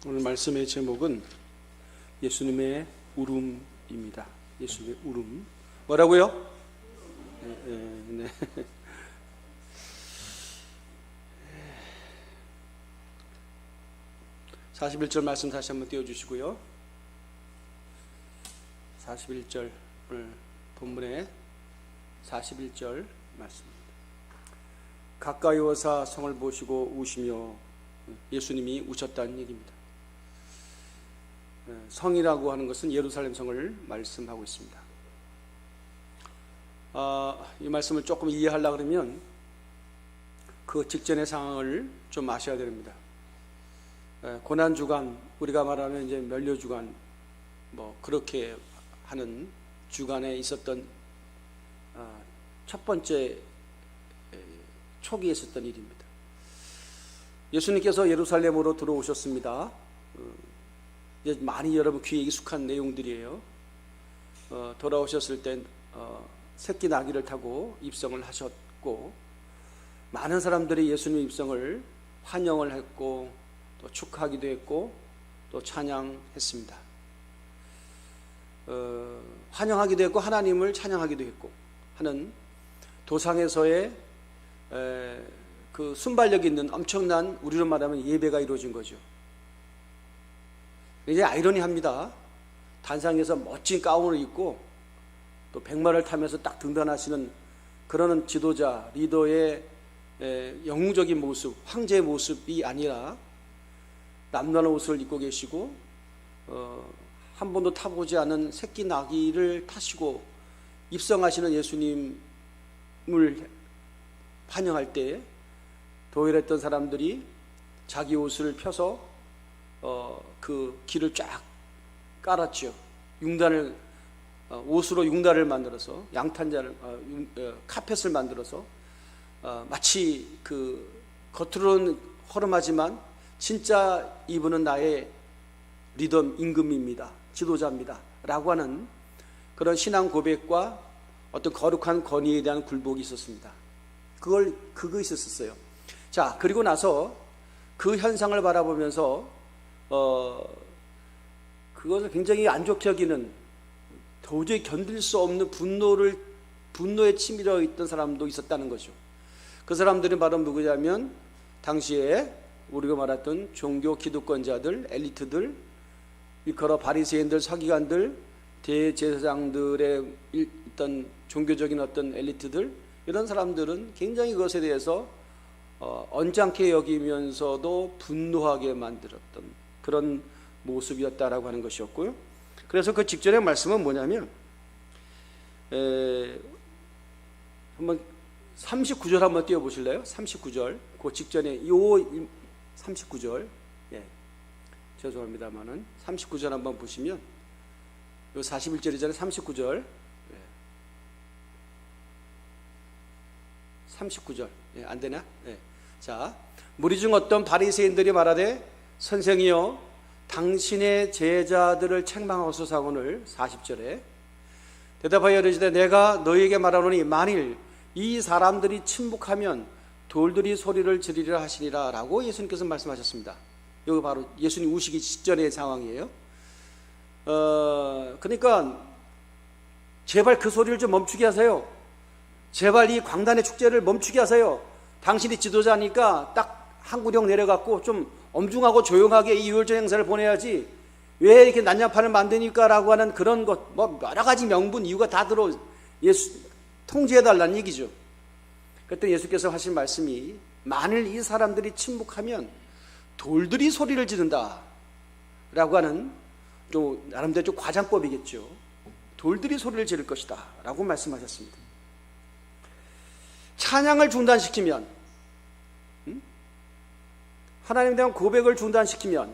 오늘 말씀의 제목은 예수님의 울음입니다. 예수님의 울음. 뭐라고요? 네. 41절 말씀 다시 한번 띄워주시고요. 41절 오늘 본문의 41절 말씀입니다. 가까이 오사 성을 보시고 우시며, 예수님이 우셨다는 얘기입니다. 성이라고 하는 것은 예루살렘 성을 말씀하고 있습니다. 이 말씀을 조금 이해하려고 그러면 그 직전의 상황을 좀 아셔야 됩니다. 고난주간, 우리가 말하는 이제 면류주간, 그렇게 하는 주간에 있었던 첫 번째 초기에 있었던 일입니다. 예수님께서 예루살렘으로 들어오셨습니다. 이제 많이 여러분 귀에 익숙한 내용들이에요. 돌아오셨을 땐 새끼 나귀를 타고 입성을 하셨고, 많은 사람들이 예수님 입성을 환영을 했고 또 축하하기도 했고 또 찬양했습니다. 환영하기도 했고 하나님을 찬양하기도 했고 하는 도상에서의 그 순발력 있는 엄청난, 우리로 말하면 예배가 이루어진 거죠. 이제 아이러니합니다. 단상에서 멋진 가운을 입고 또 백마를 타면서 딱 등단하시는 그런 지도자, 리더의 영웅적인 모습, 황제의 모습이 아니라 남다른 옷을 입고 계시고 한 번도 타보지 않은 새끼 나귀를 타시고 입성하시는 예수님을 환영할 때 도열했던 사람들이 자기 옷을 펴서 그 길을 쫙 깔았죠. 융단을, 옷으로 융단을 만들어서, 양탄자를, 카펫을 만들어서 마치 그 겉으로는 허름하지만 진짜 이분은 나의 리더, 임금입니다, 지도자입니다 라고 하는 그런 신앙 고백과 어떤 거룩한 권위에 대한 굴복이 있었습니다. 그거 있었어요. 자, 그리고 나서 그 현상을 바라보면서 그것을 굉장히 안 좋게 여기는, 도저히 견딜 수 없는 분노에 치밀어 있던 사람도 있었다는 거죠. 그 사람들이 바로 누구냐면 당시에 우리가 말했던 종교 기득권자들, 엘리트들, 일컬어 바리새인들, 서기관들, 대제사장들의 어떤 종교적인 어떤 엘리트들, 이런 사람들은 굉장히 그것에 대해서 언짢게 여기면서도 분노하게 만들었던 그런 모습이었다라고 하는 것이었고요. 그래서 그 직전의 말씀은 뭐냐면 한번 39절 한번 띄워보실래요? 39절, 그 직전에 요 39절, 죄송합니다만은 39절 한번 보시면, 요 41절이잖아요. 39절, 39절, 안 되나? 자, 무리 중 어떤 바리새인들이 말하되, 선생이여, 당신의 제자들을 책망하소서하거늘. 40절에 대답하여 이르시되, 내가 너희에게 말하노니 만일 이 사람들이 침묵하면 돌들이 소리를 지르리라 하시니라 라고 예수님께서 말씀하셨습니다. 여기 바로 예수님 우시기 직전의 상황이에요. 그러니까 제발 그 소리를 좀 멈추게 하세요. 제발 이 광단의 축제를 멈추게 하세요. 당신이 지도자니까 딱 한 구령 내려갖고 좀 엄중하고 조용하게 이 유월절 행사를 보내야지 왜 이렇게 난장판을 만드니까 라고 하는 그런 것, 여러 가지 명분, 이유가 다 들어 예수 통제해달라는 얘기죠. 그랬더니 예수께서 하신 말씀이, 만일 이 사람들이 침묵하면 돌들이 소리를 지른다 라고 하는, 또 나름대로 좀 과장법이겠죠. 돌들이 소리를 지를 것이다 라고 말씀하셨습니다. 찬양을 중단시키면, 하나님에 대한 고백을 중단시키면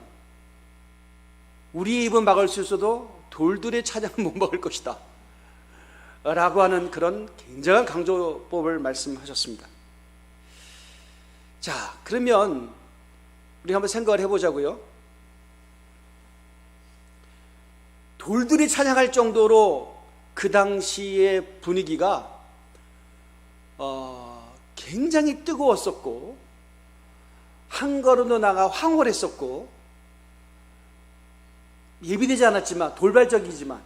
우리의 입은 막을 수 있어도 돌들의 찬양은 못 막을 것이다 라고 하는 그런 굉장한 강조법을 말씀하셨습니다. 자, 그러면 우리 한번 생각을 해보자고요. 돌들이 찬양할 정도로 그 당시의 분위기가 굉장히 뜨거웠었고, 한 걸음도 나가 황홀했었고, 예비되지 않았지만 돌발적이지만,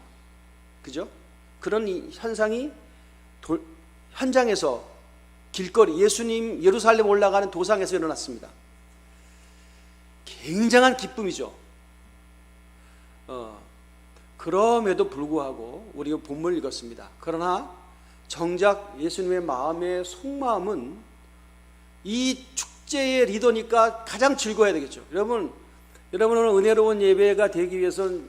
그죠? 그런 이 현상이 현장에서 길거리, 예수님 예루살렘 올라가는 도상에서 일어났습니다. 굉장한 기쁨이죠. 그럼에도 불구하고 우리가 본문을 읽었습니다. 그러나 정작 예수님의 마음의 속마음은 이 축제의 리더니까 가장 즐거워야 되겠죠. 여러분은 은혜로운 예배가 되기 위해서는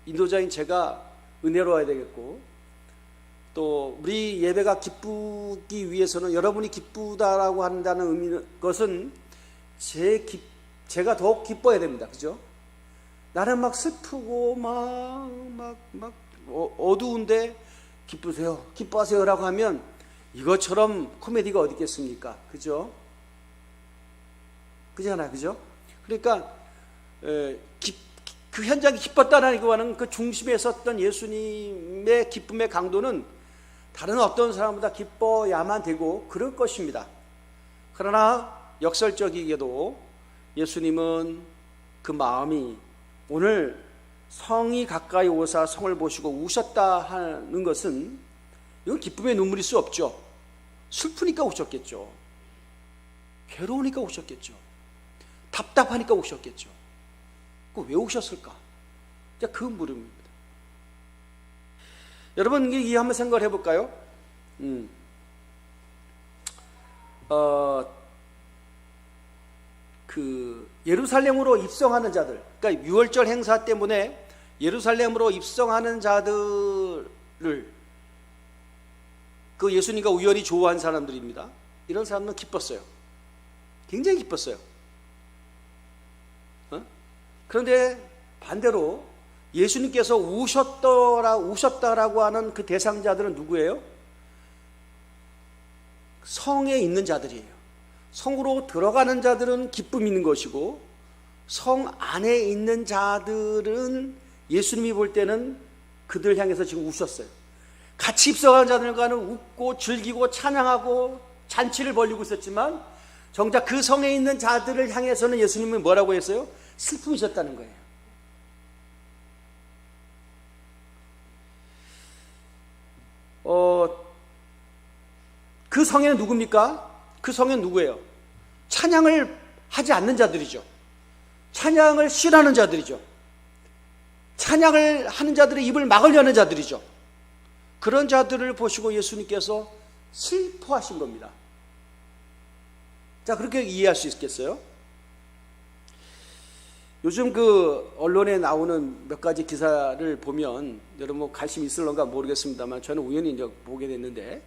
인도자인 제가 은혜로워야 되겠고, 또 우리 예배가 기쁘기 위해서는 여러분이 기쁘다라고 한다는 의미는 것은 제가 더욱 기뻐야 됩니다. 그죠? 나는 막 슬프고 막 어두운데 기쁘세요, 기뻐하세요라고 하면 이것처럼 코미디가 어디 있겠습니까? 그죠? 그잖아요, 그죠? 그러니까 그 현장이 기뻤다는 거와는 그 중심에 섰던 예수님의 기쁨의 강도는 다른 어떤 사람보다 기뻐야만 되고 그럴 것입니다. 그러나 역설적이게도 예수님은 그 마음이 오늘 성이 가까이 오사 성을 보시고 우셨다 하는 것은 이건 기쁨의 눈물일 수 없죠. 슬프니까 우셨겠죠. 괴로우니까 우셨겠죠. 답답하니까 우셨겠죠. 왜 우셨을까? 그 물음입니다. 여러분, 이 한번 생각을 해볼까요? 예루살렘으로 입성하는 자들, 그러니까 유월절 행사 때문에 예루살렘으로 입성하는 자들을 그 예수님과 우연히 조우한 사람들입니다. 이런 사람들은 기뻤어요. 굉장히 기뻤어요. 그런데 반대로 예수님께서 우셨다라고 하는 그 대상자들은 누구예요? 성에 있는 자들이에요. 성으로 들어가는 자들은 기쁨이 있는 것이고, 성 안에 있는 자들은 예수님이 볼 때는 그들 향해서 지금 우셨어요. 같이 입성한 자들과는 웃고 즐기고 찬양하고 잔치를 벌이고 있었지만, 정작 그 성에 있는 자들을 향해서는 예수님은 뭐라고 했어요? 슬픔이셨다는 거예요. 그 성에는 누굽니까? 그 성에는 누구예요? 찬양을 하지 않는 자들이죠. 찬양을 싫어하는 자들이죠. 찬양을 하는 자들의 입을 막으려는 자들이죠. 그런 자들을 보시고 예수님께서 슬퍼하신 겁니다. 자, 그렇게 이해할 수 있겠어요? 요즘 그 언론에 나오는 몇 가지 기사를 보면, 여러분 뭐 관심 있을런가 모르겠습니다만 저는 우연히 이제 보게 됐는데,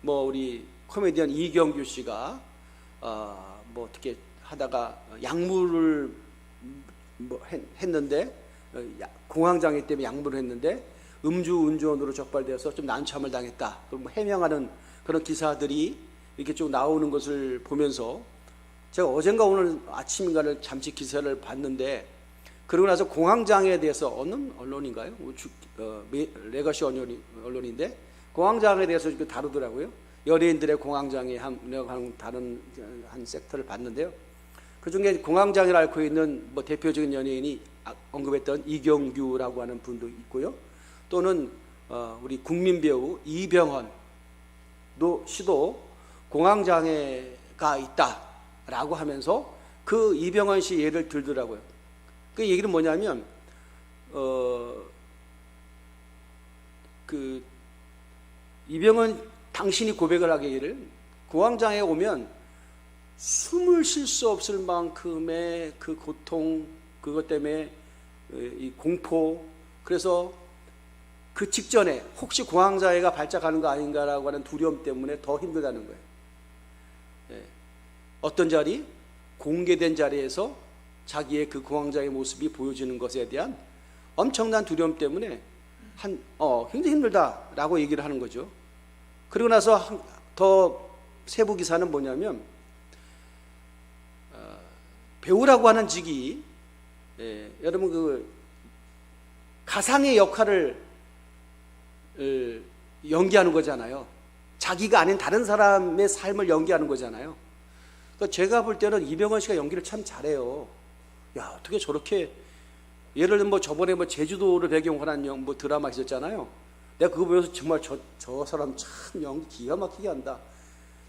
뭐 우리 코미디언 이경규 씨가 뭐 어떻게 하다가 약물을 했는데, 공황장애 때문에 약물을 했는데 음주운전으로 적발되어서 좀 난처함을 당했다, 그럼 해명하는 그런 기사들이 이렇게 쭉 나오는 것을 보면서 제가 어젠가 오늘 아침인가를 잠시 기사를 봤는데, 그러고 나서 공황장애에 대해서 어느 언론인가요? 레거시 언론인데 공황장애에 대해서 이렇게 다루더라고요. 연예인들의 공황장애 다른 한 섹터를 봤는데요. 그중에 공황장애를 앓고 있는 뭐 대표적인 연예인이 언급했던 이경규라고 하는 분도 있고요. 또는 우리 국민 배우 이병헌 씨도 공황장애가 있다라고 하면서 그 이병헌 씨 예를 들더라고요. 그 얘기는 뭐냐면 그 이병헌 당신이 고백을 하기를, 공황장애에 오면 숨을 쉴 수 없을 만큼의 그 고통, 그것 때문에 이 공포, 그래서 그 직전에 혹시 공황장애가 발작하는 거 아닌가라고 하는 두려움 때문에 더 힘들다는 거예요. 어떤 자리? 공개된 자리에서 자기의 그 공황장애 모습이 보여지는 것에 대한 엄청난 두려움 때문에 굉장히 힘들다라고 얘기를 하는 거죠. 그리고 나서 더 세부 기사는 뭐냐면, 배우라고 하는 직이 여러분 그 가상의 역할을 연기하는 거잖아요. 자기가 아닌 다른 사람의 삶을 연기하는 거잖아요. 그러니까 제가 볼 때는 이병헌 씨가 연기를 참 잘해요. 야, 어떻게 저렇게 예를 들면 뭐 저번에 뭐 제주도를 배경으로 한 뭐 드라마 있었잖아요. 내가 그거 보면서 정말 저 사람 참 연기 기가 막히게 한다.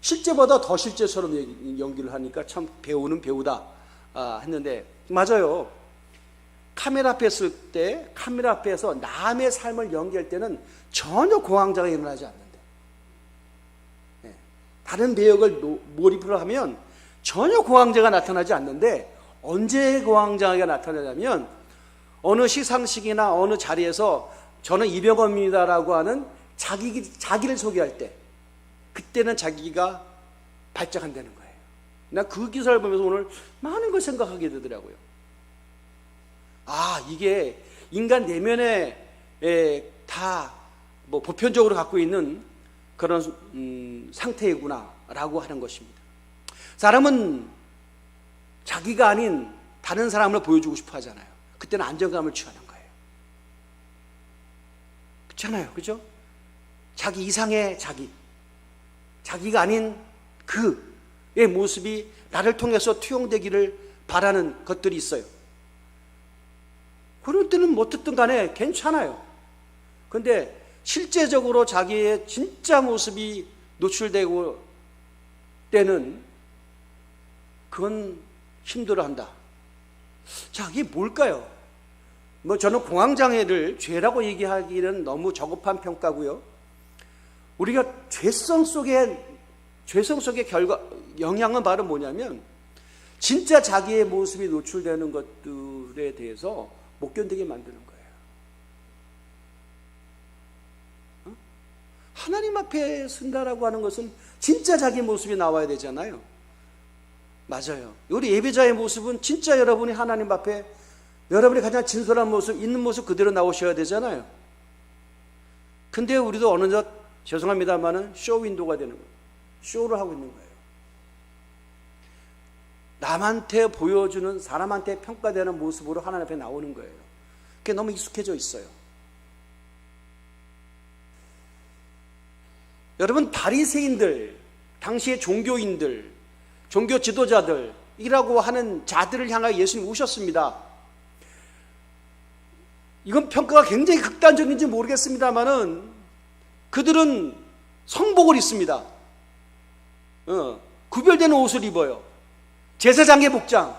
실제보다 더 실제처럼 연기를 하니까 참 배우는 배우다 했는데 맞아요. 카메라 앞에 있을 때, 카메라 앞에서 남의 삶을 연기할 때는 전혀 공황장애 일어나지 않는데, 다른 배역을 몰입을 하면 전혀 공황장애가 나타나지 않는데, 언제 공황장애가 나타나냐면 어느 시상식이나 어느 자리에서 저는 이병헌입니다라고 하는 자기를 소개할 때, 그때는 자기가 발작한다는 거예요. 나 그 기사를 보면서 오늘 많은 걸 생각하게 되더라고요. 이게 인간 내면에 다 뭐 보편적으로 갖고 있는 그런 상태이구나라고 하는 것입니다. 사람은 자기가 아닌 다른 사람을 보여주고 싶어 하잖아요. 그때는 안정감을 취하는 거예요. 그렇잖아요. 그죠? 자기 이상의 자기가 아닌 그의 모습이 나를 통해서 투영되기를 바라는 것들이 있어요. 그럴 때는 뭐 어떻든 간에 괜찮아요. 근데 실제적으로 자기의 진짜 모습이 노출되고 때는 그건 힘들어한다. 자, 이게 뭘까요? 뭐 저는 공황장애를 죄라고 얘기하기는 너무 저급한 평가고요. 우리가 죄성 속의 영향은 바로 뭐냐면 진짜 자기의 모습이 노출되는 것들에 대해서 못 견디게 만드는 거예요. 하나님 앞에 쓴다라고 하는 것은 진짜 자기 모습이 나와야 되잖아요. 맞아요. 우리 예배자의 모습은 진짜 여러분이 하나님 앞에 여러분이 가장 진솔한 모습, 있는 모습 그대로 나오셔야 되잖아요. 근데 우리도 어느덧 죄송합니다만은 쇼윈도가 되는 거예요. 쇼를 하고 있는 거예요. 남한테 보여주는, 사람한테 평가되는 모습으로 하나님 앞에 나오는 거예요. 그게 너무 익숙해져 있어요. 여러분, 바리새인들, 당시의 종교인들, 종교 지도자들이라고 하는 자들을 향하여 예수님이 오셨습니다. 이건 평가가 굉장히 극단적인지 모르겠습니다만은 그들은 성복을 입습니다. 구별되는 옷을 입어요. 제사장의 복장,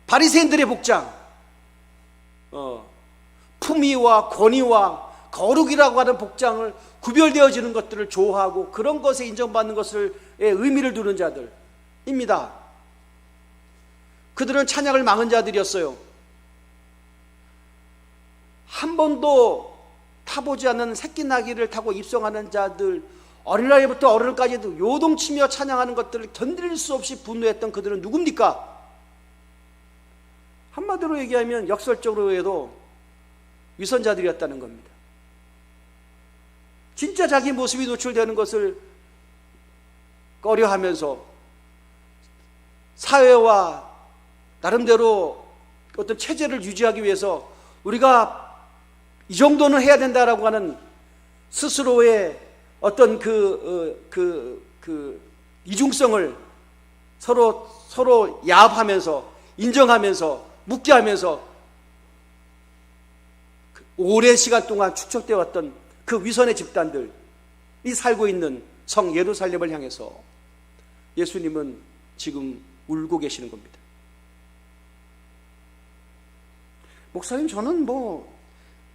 바리새인들의 복장, 품위와 권위와 거룩이라고 하는 복장을 구별되어지는 것들을 좋아하고 그런 것에 인정받는 것을 의미를 두는 자들입니다. 그들은 찬양을 막은 자들이었어요. 한 번도 타보지 않는 새끼 나귀를 타고 입성하는 자들, 어린아이부터 어른까지도 요동치며 찬양하는 것들을 견딜 수 없이 분노했던 그들은 누굽니까? 한마디로 얘기하면 역설적으로 해도 위선자들이었다는 겁니다. 진짜 자기 모습이 노출되는 것을 꺼려하면서 사회와 나름대로 어떤 체제를 유지하기 위해서 우리가 이 정도는 해야 된다라고 하는 스스로의 어떤 이중성을 서로 야합하면서 인정하면서 묻게 하면서 오랜 시간 동안 축적되어 왔던 그 위선의 집단들이 살고 있는 성 예루살렘을 향해서 예수님은 지금 울고 계시는 겁니다. 목사님, 저는 뭐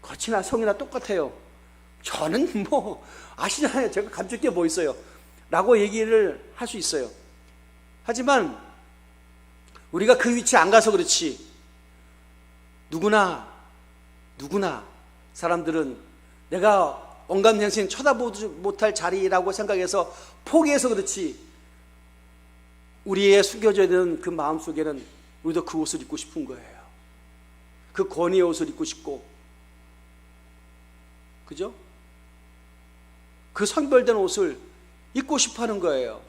거치나 성이나 똑같아요. 저는 뭐 아시잖아요. 제가 감출 게 뭐 있어요 라고 얘기를 할 수 있어요. 하지만 우리가 그 위치에 안 가서 그렇지 누구나 사람들은 내가 온갖 현생 쳐다보지 못할 자리라고 생각해서 포기해서 그렇지 우리의 숨겨져야 되는 그 마음속에는 우리도 그 옷을 입고 싶은 거예요. 그 권위의 옷을 입고 싶고, 그죠? 그 성별된 옷을 입고 싶어 하는 거예요.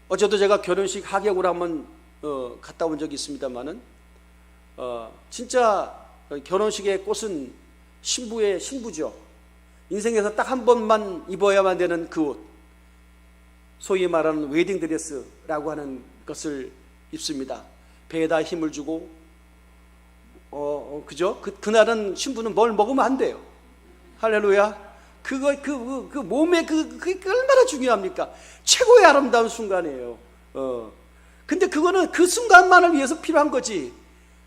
어제도 제가 결혼식 하객으로 한번 갔다 온 적이 있습니다만은 진짜 결혼식의 꽃은 신부의 신부죠. 인생에서 딱 한 번만 입어야만 되는 그 옷, 소위 말하는 웨딩드레스라고 하는 것을 입습니다. 배에다 힘을 주고, 그죠? 그날은 신부는 뭘 먹으면 안 돼요. 할렐루야. 그 몸에 그게 얼마나 중요합니까? 최고의 아름다운 순간이에요. 근데 그거는 그 순간만을 위해서 필요한 거지.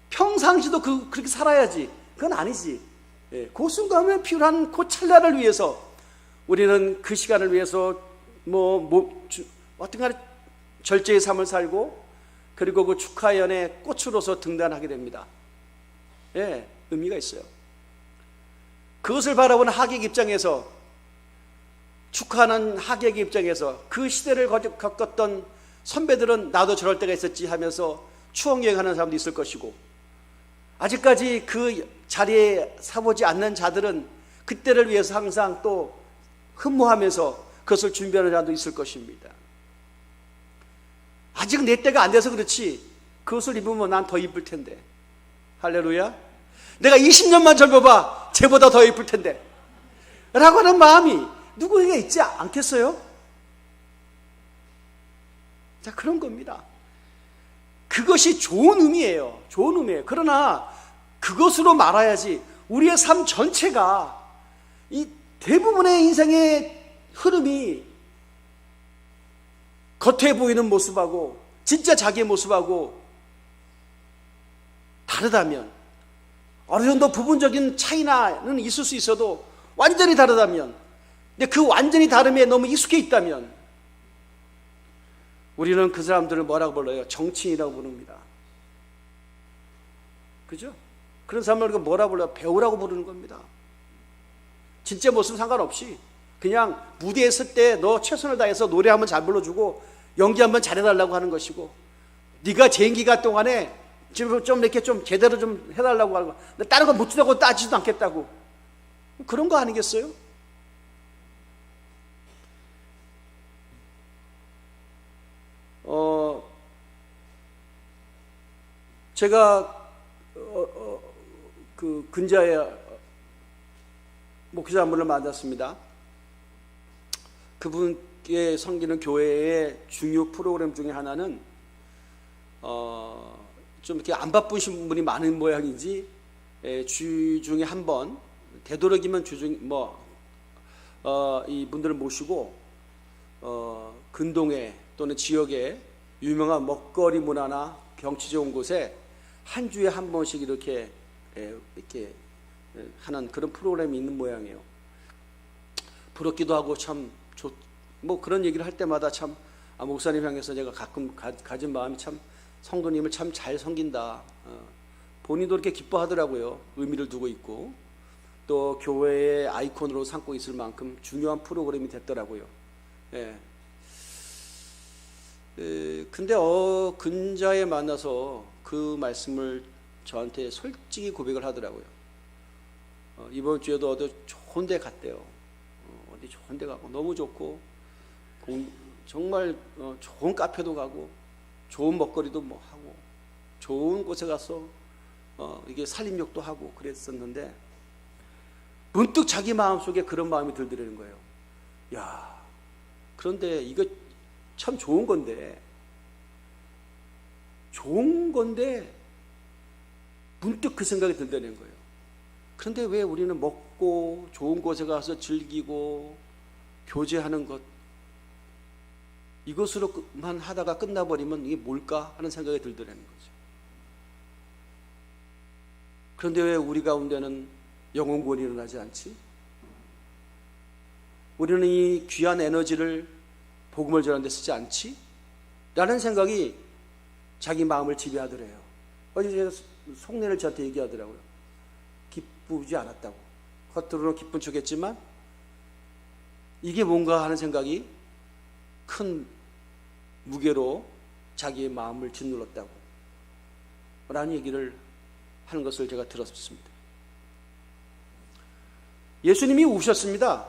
평상시도 그렇게 살아야지. 그건 아니지. 예, 그 순간에 필요한 그 찰나를 위해서 우리는 그 시간을 위해서 어떤 간에 절제의 삶을 살고, 그리고 그 축하연의 꽃으로서 등단하게 됩니다. 예, 의미가 있어요. 그것을 바라보는 하객 입장에서, 축하하는 하객의 입장에서 그 시대를 겪었던 선배들은 나도 저럴 때가 있었지 하면서 추억여행하는 사람도 있을 것이고, 아직까지 그 자리에 서보지 않는 자들은 그때를 위해서 항상 또 흠모하면서 그것을 준비하는 자도 있을 것입니다. 아직 내 때가 안 돼서 그렇지 그것을 입으면 난 더 이쁠 텐데. 할렐루야. 내가 20년만 젊어봐 쟤보다 더 이쁠 텐데 라고 하는 마음이 누구에게 있지 않겠어요? 자, 그런 겁니다. 그것이 좋은 의미예요. 좋은 의미예요. 그러나 그것으로 말아야지 우리의 삶 전체가, 이 대부분의 인생의 흐름이 겉에 보이는 모습하고 진짜 자기의 모습하고 다르다면, 어느 정도 부분적인 차이는 있을 수 있어도 완전히 다르다면, 근데 그 완전히 다름에 너무 익숙해 있다면 우리는 그 사람들을 뭐라고 불러요? 정치인이라고 부릅니다. 그죠? 그런 사람을 우리가 뭐라고 불러요? 배우라고 부르는 겁니다. 진짜 모습 상관없이 그냥 무대에 설 때 너 최선을 다해서 노래 한번 잘 불러주고 연기 한번 잘해달라고 하는 것이고, 네가 재임기간 동안에 지금 좀 이렇게 좀 제대로 좀 해달라고 하는 거, 다른 거 묻지도 따지지도 않겠다고, 그런 거 아니겠어요? 제가 그 근자에 목회자분을 만났습니다. 그분께 섬기는 교회의 중요 프로그램 중에 하나는 좀 이렇게 안 바쁘신 분이 많은 모양인지 주 중에 한 번, 되도록이면 주중 이 분들을 모시고 근동에 또는 지역에 유명한 먹거리 문화나 경치 좋은 곳에 한 주에 한 번씩 이렇게 하는 그런 프로그램이 있는 모양이에요. 부럽기도 하고 참 그런 얘기를 할 때마다 참 목사님 향해서 제가 가끔 가진 마음이 참 성도님을 참 잘 섬긴다. 본인도 이렇게 기뻐하더라고요. 의미를 두고 있고 또 교회의 아이콘으로 삼고 있을 만큼 중요한 프로그램이 됐더라고요. 예. 근데 근자에 만나서 그 말씀을 저한테 솔직히 고백을 하더라고요. 이번 주에도 어디 좋은 데 갔대요. 어디 좋은 데 가고 너무 좋고 정말 좋은 카페도 가고 좋은 먹거리도 하고 좋은 곳에 가서 이게 살림욕도 하고 그랬었는데, 문득 자기 마음속에 그런 마음이 들더라는 거예요. 야, 그런데 이거 참 좋은 건데 문득 그 생각이 든다는 거예요. 그런데 왜 우리는 먹고 좋은 곳에 가서 즐기고 교제하는 것, 이것으로만 하다가 끝나버리면 이게 뭘까 하는 생각이 들더라는 거죠. 그런데 왜 우리 가운데는 영혼 구원이 일어나지 않지? 우리는 이 귀한 에너지를 복음을 전하는 데 쓰지 않지? 라는 생각이 자기 마음을 지배하더래요. 어제 제가 속내를 저한테 얘기하더라고요. 기쁘지 않았다고. 겉으로는 기쁜 척했지만 이게 뭔가 하는 생각이 큰 무게로 자기의 마음을 짓눌렀다고 라는 얘기를 하는 것을 제가 들었습니다. 예수님이 우셨습니다.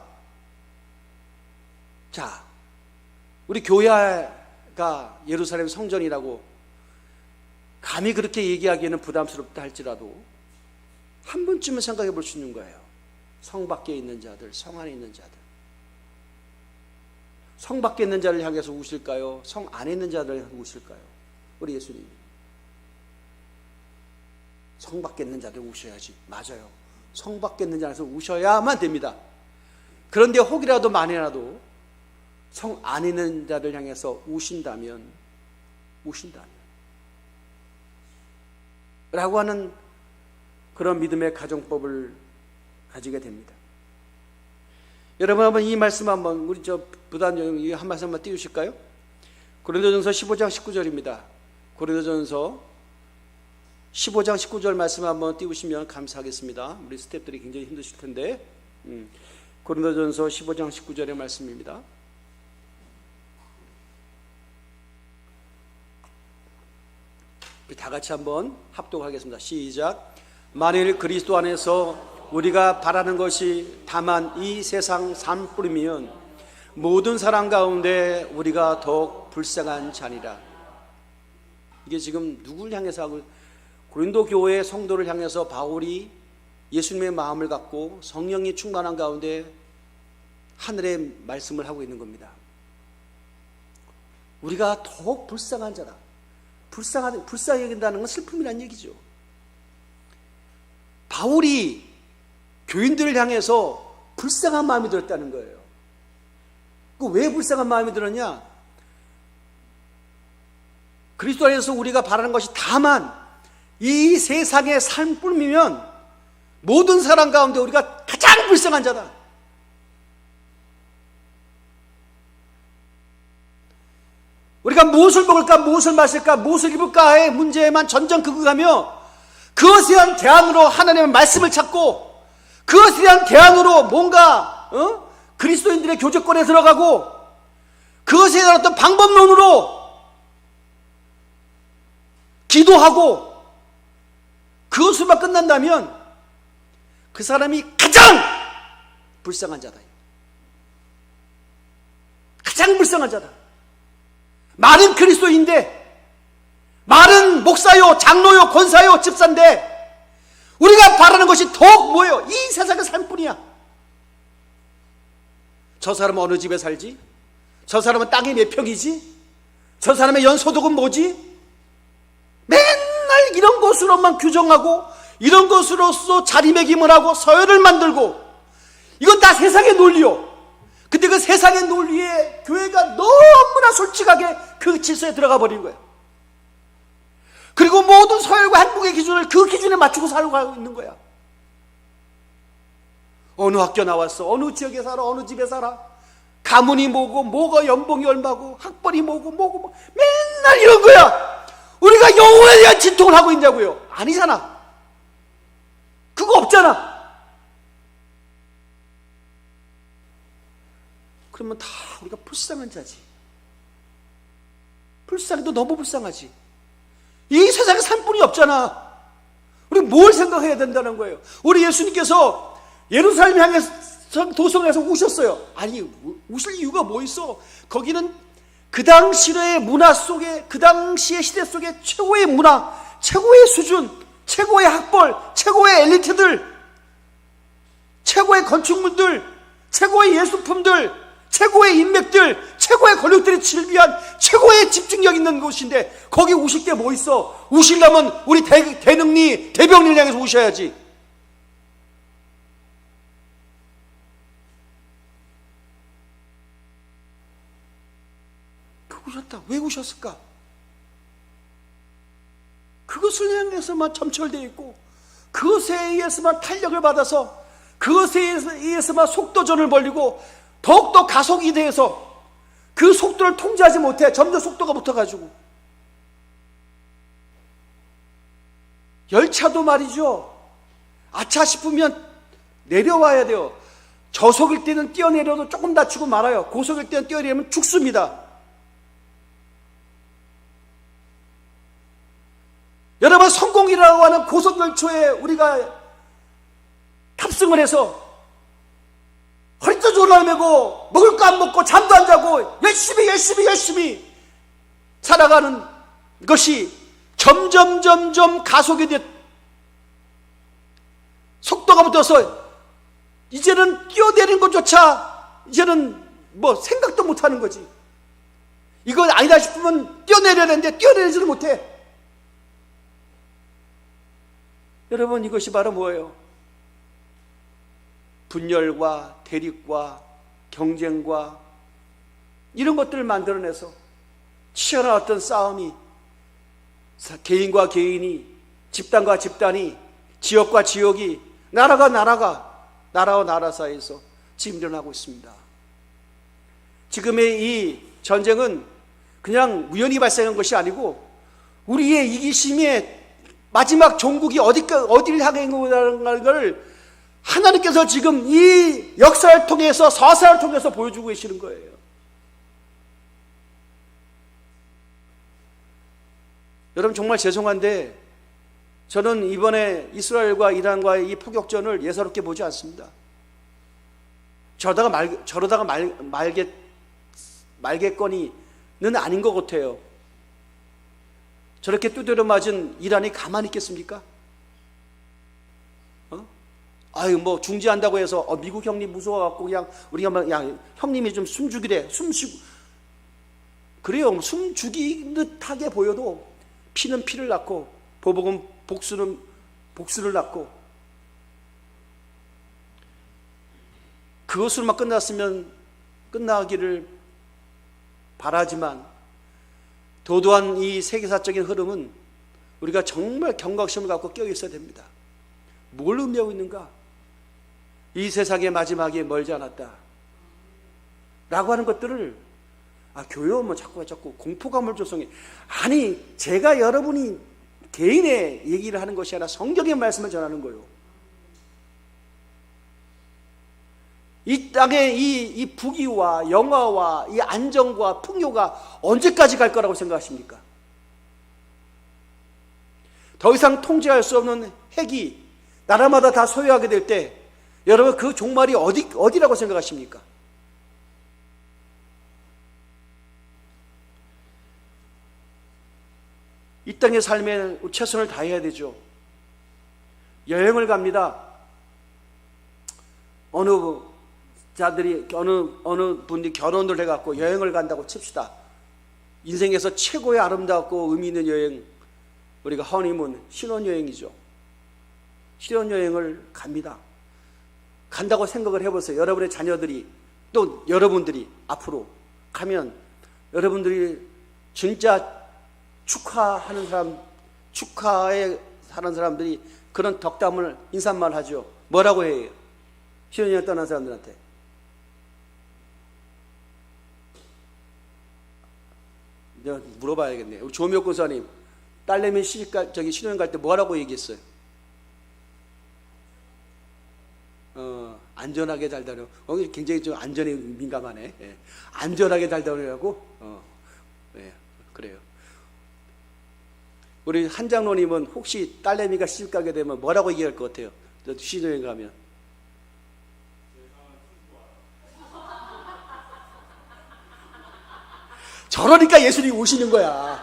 자, 우리 교회가 예루살렘 성전이라고 감히 그렇게 얘기하기에는 부담스럽다 할지라도 한 번쯤은 생각해 볼 수 있는 거예요. 성 밖에 있는 자들, 성 안에 있는 자들. 성 밖에 있는 자를 향해서 우실까요? 성 안에 있는 자를 향해서 우실까요? 우리 예수님. 성 밖에 있는 자들 우셔야지. 맞아요. 성 밖에 있는 자에서 우셔야만 됩니다. 그런데 혹이라도 만에라도 성 안에 있는 자를 향해서 우신다면 라고 하는 그런 믿음의 가정법을 가지게 됩니다. 여러분 한번 이 말씀 한번 우리 부단 한 말씀 한번 띄우실까요? 고린도전서 15장 19절입니다. 고린도전서 15장 19절 말씀 한번 띄우시면 감사하겠습니다. 우리 스태프들이 굉장히 힘드실 텐데. 고린도전서 15장 19절의 말씀입니다. 다 같이 한번 합독하겠습니다. 시작. 만일 그리스도 안에서 우리가 바라는 것이 다만 이 세상 삶뿐이면 모든 사람 가운데 우리가 더욱 불쌍한 자니라. 이게 지금 누굴 향해서 하고, 고린도 교회 성도를 향해서 바울이 예수님의 마음을 갖고 성령이 충만한 가운데 하늘의 말씀을 하고 있는 겁니다. 우리가 더욱 불쌍한 자다. 불쌍히 여긴다는 건 슬픔이란 얘기죠. 바울이 교인들을 향해서 불쌍한 마음이 들었다는 거예요. 왜 불쌍한 마음이 들었냐? 그리스도 안에서 우리가 바라는 것이 다만 이 세상의 삶뿐이면 모든 사람 가운데 우리가 가장 불쌍한 자다. 우리가 무엇을 먹을까, 무엇을 마실까, 무엇을 입을까의 문제에만 전전긍긍하며 그것에 대한 대안으로 하나님의 말씀을 찾고 그것에 대한 대안으로 뭔가 그리스도인들의 교제권에 들어가고 그것에 대한 어떤 방법론으로 기도하고 그것으로만 끝난다면 그 사람이 가장 불쌍한 자다. 가장 불쌍한 자다. 말은 그리스도인데, 말은 목사요, 장로요, 권사요, 집사인데 우리가 바라는 것이 더욱 뭐예요? 이 세상의 삶뿐이야. 저 사람은 어느 집에 살지? 저 사람은 땅이 몇 평이지? 저 사람의 연소득은 뭐지? 맨날 이런 것으로만 규정하고 이런 것으로서 자리매김을 하고 서열을 만들고, 이건 다 세상의 논리요. 근데 그 세상의 논리에 교회가 너무나 솔직하게 그 질서에 들어가 버린 거예요. 그리고 모든 서열과 한국의 기준을 그 기준에 맞추고 살고 있는 거야. 어느 학교 나왔어, 어느 지역에 살아, 어느 집에 살아, 가문이 뭐고, 뭐가 연봉이 얼마고, 학벌이 뭐고, 뭐고, 맨날 이런 거야. 우리가 영혼에 대한 진통을 하고 있냐고요? 아니잖아. 그거 없잖아. 그러면 다 우리가 불쌍한 자지. 불쌍해도 너무 불쌍하지. 이 세상에 삶뿐이 없잖아. 우리 뭘 생각해야 된다는 거예요. 우리 예수님께서 예루살렘 향해서 도성에서 우셨어요. 아니, 우실 이유가 뭐 있어? 거기는 그 당시의 문화 속에, 그 당시의 시대 속에 최고의 문화, 최고의 수준, 최고의 학벌, 최고의 엘리트들, 최고의 건축물들, 최고의 예술품들, 최고의 인맥들, 최고의 권력들이 질비한 최고의 집중력 있는 곳인데 거기 우실 게 뭐 있어? 우시려면 우리 대능리, 대병리를 향해서 우셔야지. 우셨다. 왜 우셨을까? 그것을 향해서만 점철되어 있고 그것에 의해서만 탄력을 받아서 그것에 의해서만 속도전을 벌이고 더욱더 가속이 돼서 그 속도를 통제하지 못해 점점 속도가 붙어가지고 열차도 말이죠. 아차 싶으면 내려와야 돼요. 저속일 때는 뛰어내려도 조금 다치고 말아요. 고속일 때는 뛰어내리면 죽습니다. 여러분, 성공이라고 하는 고속열차에 우리가 탑승을 해서 허리띠 올라매고 먹을 거 안 먹고 잠도 안 자고 열심히 살아가는 것이 점점 가속이 돼 속도가 붙어서 이제는 뛰어내리는 것조차 이제는 뭐 생각도 못하는 거지. 이건 아니다 싶으면 뛰어내려는데 뛰어내리지를 못해. 여러분, 이것이 바로 뭐예요? 분열과 대립과 경쟁과 이런 것들을 만들어내서 치열한 어떤 싸움이 개인과 개인이, 집단과 집단이, 지역과 지역이, 나라와 나라 사이에서 지금 일어나고 있습니다. 지금의 이 전쟁은 그냥 우연히 발생한 것이 아니고 우리의 이기심의 마지막 종국이 어디를 향해 있는 걸 하나님께서 지금 이 역사를 통해서, 서사를 통해서 보여주고 계시는 거예요. 여러분, 정말 죄송한데 저는 이번에 이스라엘과 이란과의 이 포격전을 예사롭게 보지 않습니다. 저러다가 말겠거니는 아닌 것 같아요. 저렇게 두드려 맞은 이란이 가만히 있겠습니까? 아유, 뭐 중지한다고 해서 미국 형님 무서워갖고 그냥 우리가 야, 형님이 좀 숨죽이래, 숨쉬고 그래요. 숨죽이는 듯하게 보여도 피는 피를 낳고 보복은 복수는 복수를 낳고, 그것으로만 끝났으면 끝나기를 바라지만 도도한 이 세계사적인 흐름은 우리가 정말 경각심을 갖고 껴 있어야 됩니다. 뭘 의미하고 있는가? 이 세상의 마지막이 멀지 않았다 라고 하는 것들을 교회 오면 자꾸 공포감을 조성해. 아니, 제가 여러분이 개인의 얘기를 하는 것이 아니라 성경의 말씀을 전하는 거예요. 이 땅의 이 부귀와 영화와 이 안정과 풍요가 언제까지 갈 거라고 생각하십니까? 더 이상 통제할 수 없는 핵이 나라마다 다 소유하게 될 때 여러분, 그 종말이 어디라고 생각하십니까? 이 땅의 삶에 최선을 다해야 되죠. 여행을 갑니다. 어느 분이 결혼을 해갖고 여행을 간다고 칩시다. 인생에서 최고의 아름답고 의미 있는 여행, 우리가 허니문, 신혼여행이죠. 신혼여행을 갑니다. 간다고 생각을 해보세요. 여러분의 자녀들이, 또 여러분들이 앞으로 가면 여러분들이 진짜 축하에 사는 사람들이 그런 덕담을, 인사말 하죠. 뭐라고 해요? 신혼여행 떠난 사람들한테. 내가 물어봐야겠네. 우리 조미옥 권사님, 딸내미 신혼여행 갈 때 뭐라고 얘기했어요? 안전하게 잘 다녀. 굉장히 좀 안전에 민감하네. 예. 안전하게 잘 다녀라고? 예, 그래요. 우리 한 장로님은 혹시 딸내미가 시집 가게 되면 뭐라고 얘기할 것 같아요? 신혼여행 가면. 저러니까 예수님이 오시는 거야.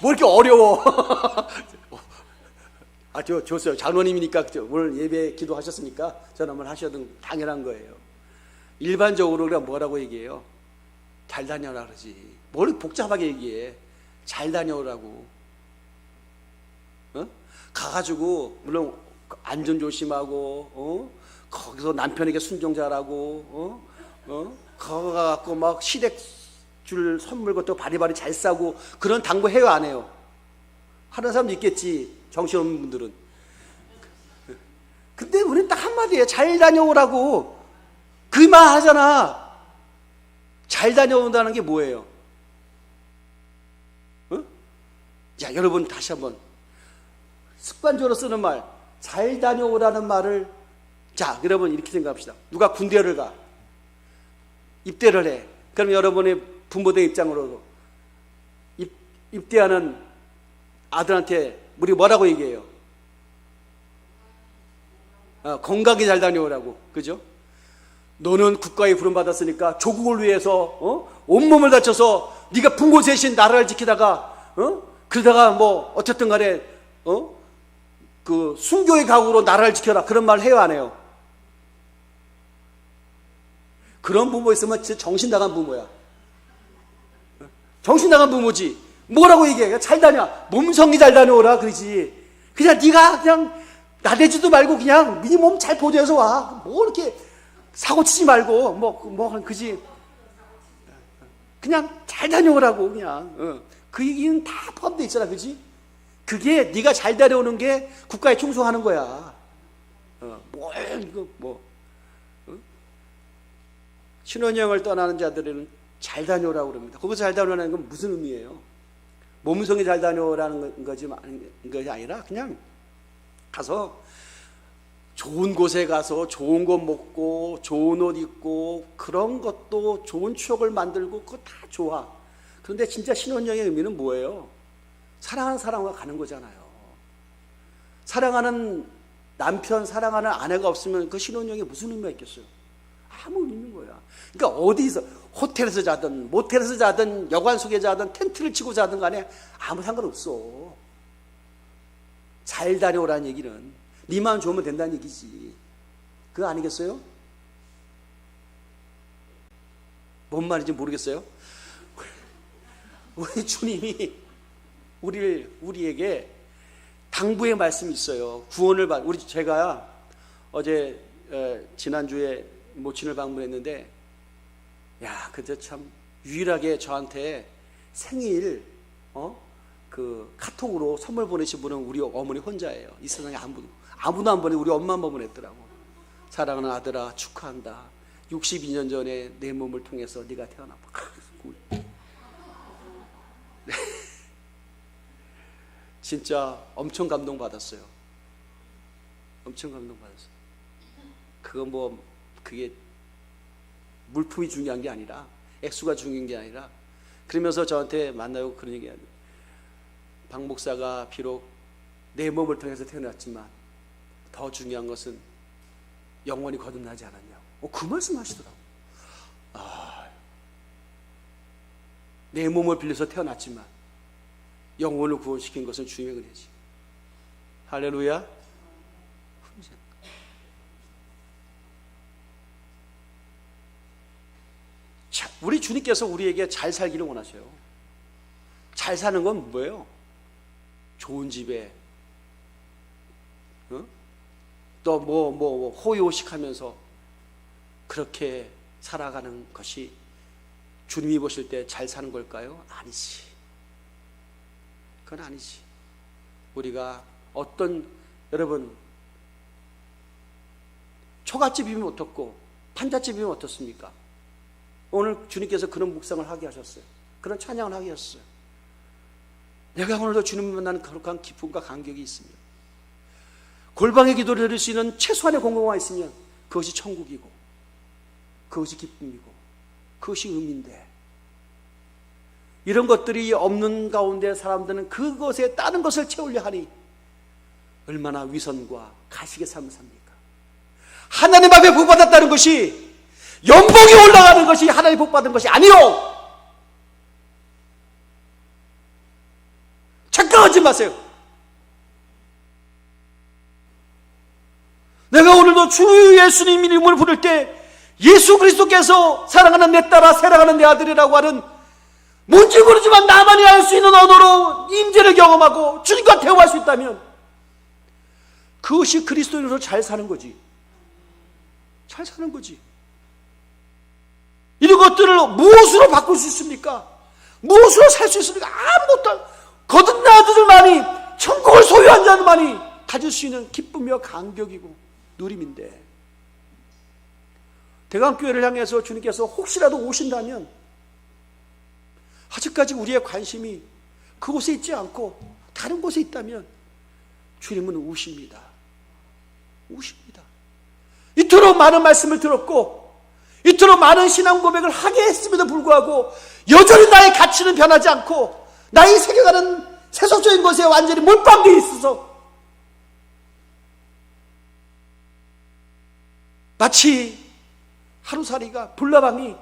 뭐 이렇게 어려워. 좋았어요. 장로님이니까 오늘 예배 기도하셨으니까 전화만 하셔도 당연한 거예요. 일반적으로 우리가 뭐라고 얘기해요? 잘 다녀라 그러지. 뭘 복잡하게 얘기해. 잘 다녀오라고. 가가지고 물론 안전 조심하고, 거기서 남편에게 순종 잘하고, 거기 가갖고 막 시댁 줄 선물 것도 바리바리 잘 싸고, 그런 당부 해요, 안 해요? 하는 사람도 있겠지, 정신없는 분들은. 근데 우리는 딱 한마디예요. 잘 다녀오라고. 그 말 하잖아. 잘 다녀온다는 게 뭐예요? 자, 여러분 다시 한번 습관적으로 쓰는 말, 잘 다녀오라는 말을, 자, 여러분 이렇게 생각합시다. 누가 군대를 가, 입대를 해. 그럼 여러분의 부모의 입장으로도 입대하는 아들한테 우리 뭐라고 얘기해요? 건강히 잘 다녀오라고. 그죠? 너는 국가에 부름받았으니까 조국을 위해서 온몸을 다쳐서 네가 부모 대신 나라를 지키다가 그러다가 뭐 어쨌든 간에 그 순교의 각오로 나라를 지켜라. 그런 말 해요, 안 해요? 그런 부모 있으면 진짜 정신 나간 부모야. 정신 나간 부모지. 뭐라고 얘기해? 잘 다녀. 몸성이 잘 다녀오라 그러지. 그냥 네가 그냥 나대지도 말고 그냥 네 몸 잘 보조해서 와. 뭐 이렇게 사고 치지 말고 뭐 그지. 그냥 잘 다녀오라고 그냥. 그 얘기는 다 포함되어 있잖아, 그지? 그게 네가 잘 다녀오는 게 국가에 충성하는 거야. 신혼여행을 떠나는 자들은 잘 다녀오라고 그럽니다. 거기서 잘 다녀오라는 건 무슨 의미예요? 몸성이 잘 다녀오라는 것이 아니라 그냥 가서 좋은 곳에 가서 좋은 것 먹고 좋은 옷 입고 그런 것도 좋은 추억을 만들고 그거 다 좋아. 그런데 진짜 신혼여행의 의미는 뭐예요? 사랑하는 사람과 가는 거잖아요. 사랑하는 남편, 사랑하는 아내가 없으면 그 신혼여행에 무슨 의미가 있겠어요? 아무 의미 있는 거야. 그러니까 어디서 호텔에서 자든 모텔에서 자든 여관 속에 자든 텐트를 치고 자든 간에 아무 상관없어. 잘 다녀오라는 얘기는 네 마음 좋으면 된다는 얘기지. 그거 아니겠어요? 뭔 말인지 모르겠어요? 우리 주님이 우리에게 당부의 말씀이 있어요. 구원을 제가 어제 지난주에 모친을 방문했는데, 야, 그때 참 유일하게 저한테 생일 그 카톡으로 선물 보내신 분은 우리 어머니 혼자예요. 이 세상에 아무도 안 보내. 우리 엄마만 보냈더라고. 사랑하는 아들아, 축하한다. 62년 전에 내 몸을 통해서 네가 태어났고. 진짜 엄청 감동받았어요. 엄청 감동받았어요. 그게 물품이 중요한 게 아니라, 액수가 중요한 게 아니라, 그러면서 저한테 만나고 그런 얘기 하는, 박 목사가 비록 내 몸을 통해서 태어났지만 더 중요한 것은 영원히 거듭나지 않았냐고. 그 말씀 하시더라고. 내 몸을 빌려서 태어났지만 영혼을 구원시킨 것은 주님의 은혜지. 할렐루야. 자, 우리 주님께서 우리에게 잘 살기를 원하셔요. 잘 사는 건 뭐예요? 좋은 집에 또 호의호식하면서 그렇게 살아가는 것이 주님이 보실 때 잘 사는 걸까요? 아니지. 그건 아니지. 우리가 여러분, 초가집이면 어떻고 판잣집이면 어떻습니까? 오늘 주님께서 그런 묵상을 하게 하셨어요. 그런 찬양을 하게 하셨어요. 내가 오늘도 주님을 만나는 거룩한 기쁨과 감격이 있으며 골방의 기도를 드릴 수 있는 최소한의 공공화가 있으면 그것이 천국이고 그것이 기쁨이고 그것이 의미인데, 이런 것들이 없는 가운데 사람들은 그것에 다른 것을 채우려 하니 얼마나 위선과 가식의 삶을 삽니까? 하나님 앞에 복받았다는 것이 연봉이 올라가는 것이 하나님 복받은 것이 아니요. 착각하지 마세요. 내가 오늘도 주 예수님 이름을 부를 때 예수 그리스도께서 사랑하는 내 딸아, 사랑하는 내 아들이라고 하는 뭔지 모르지만 나만이 알 수 있는 언어로 임재를 경험하고 주님과 대화할 수 있다면 그것이 그리스도인으로 잘 사는 거지. 잘 사는 거지. 이런 것들을 무엇으로 바꿀 수 있습니까? 무엇으로 살 수 있습니까? 아무것도. 거듭난 아들들만이, 천국을 소유한 자들만이 가질 수 있는 기쁨이며 감격이고 누림인데, 대강교회를 향해서 주님께서 혹시라도 오신다면 아직까지 우리의 관심이 그곳에 있지 않고 다른 곳에 있다면 주님은 우십니다. 우십니다. 이토록 많은 말씀을 들었고 이토록 많은 신앙 고백을 하게 했음에도 불구하고 여전히 나의 가치는 변하지 않고 나의 세계관은 세속적인 것에 완전히 몰빵되어 있어서 마치 하루살이가, 불나방이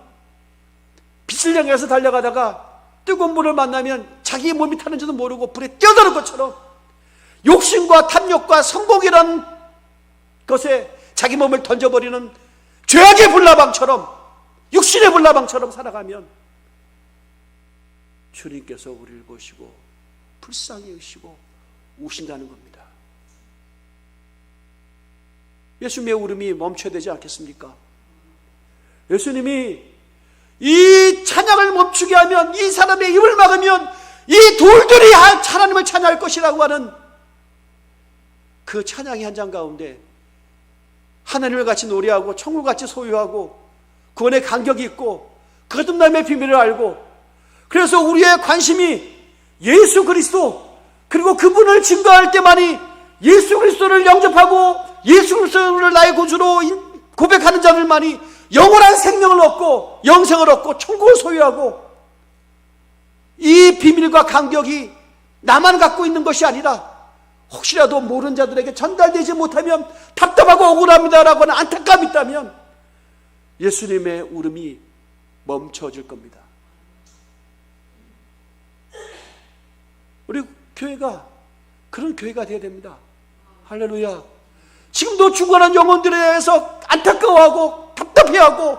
빛을 향해서 달려가다가 뜨거운 물을 만나면 자기의 몸이 타는지도 모르고 불에 뛰어드는 것처럼 욕심과 탐욕과 성공이라는 것에 자기 몸을 던져버리는 죄악의 불나방처럼 육신의 불나방처럼 살아가면 주님께서 우리를 보시고 불쌍히 여기시고 우신다는 겁니다. 예수님의 울음이 멈춰야 되지 않겠습니까? 예수님이 이 찬양을 멈추게 하면, 이 사람의 입을 막으면 이 돌들이 하나님을 찬양할 것이라고 하는 그 찬양의 한 장 가운데 하나님을 같이 노래하고 천국을 같이 소유하고 구원의 간격이 있고 거듭남의 비밀을 알고, 그래서 우리의 관심이 예수 그리스도, 그리고 그분을 증거할 때만이 예수 그리스도를 영접하고 예수 그리스도를 나의 구주로 고백하는 자들만이 영원한 생명을 얻고 영생을 얻고 천국을 소유하고, 이 비밀과 간격이 나만 갖고 있는 것이 아니라 혹시라도 모르는 자들에게 전달되지 못하면 답답하고 억울합니다라고 하는 안타까움이 있다면 예수님의 울음이 멈춰질 겁니다. 우리 교회가 그런 교회가 되어야 됩니다. 할렐루야. 지금도 죽어가는 영혼들에 대해서 안타까워하고 답답해하고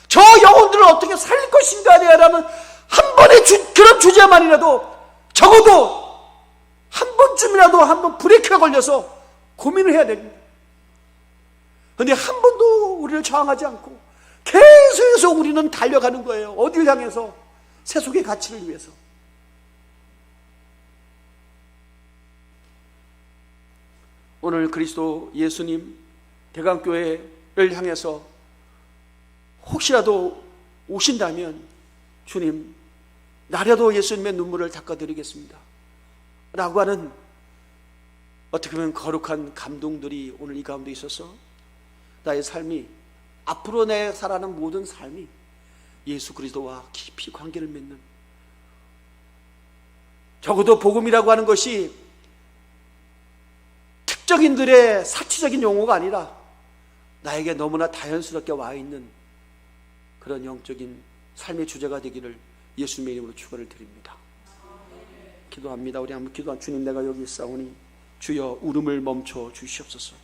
저 영혼들을 어떻게 살릴 것인가 라는 한 번의 그런 주제만이라도 적어도 한 번쯤이라도 한번 브레이크가 걸려서 고민을 해야 됩니다. 그런데 한 번도 우리를 저항하지 않고 계속해서 우리는 달려가는 거예요. 어디를 향해서? 세속의 가치를 위해서. 오늘 그리스도 예수님 대강교회를 향해서 혹시라도 오신다면 주님, 나라도 예수님의 눈물을 닦아드리겠습니다 라고 하는 어떻게 보면 거룩한 감동들이 오늘 이 가운데 있어서 나의 삶이, 앞으로 내 살아가는 모든 삶이 예수 그리스도와 깊이 관계를 맺는, 적어도 복음이라고 하는 것이 특정인들의 사치적인 용어가 아니라 나에게 너무나 자연스럽게 와 있는 그런 영적인 삶의 주제가 되기를 예수님의 이름으로 축원을 드립니다. 기도합니다. 우리 한번 기도한 주님, 내가 여기 있사오니 주여 울음을 멈춰 주시옵소서.